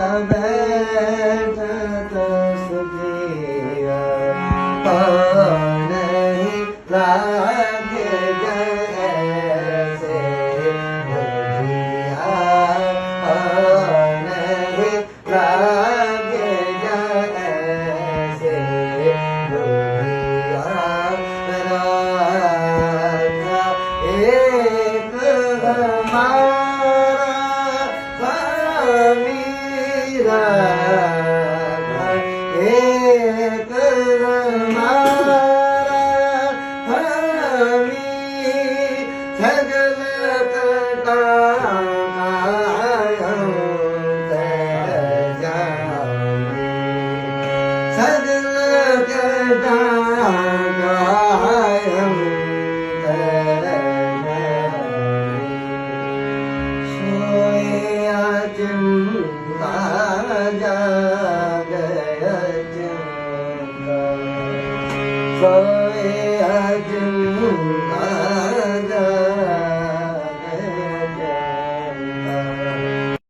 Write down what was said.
बैठत सुखिया कौन लागे जैसे बुढ़िया कौन लागे जैसे बुढ़िया राजा एक हमारा मीरा एक हमारा हमी सगल कटा कायम तर जामी सगल कटा कायम तर जामी सोया चंदा जागया चंदा सोया चंदा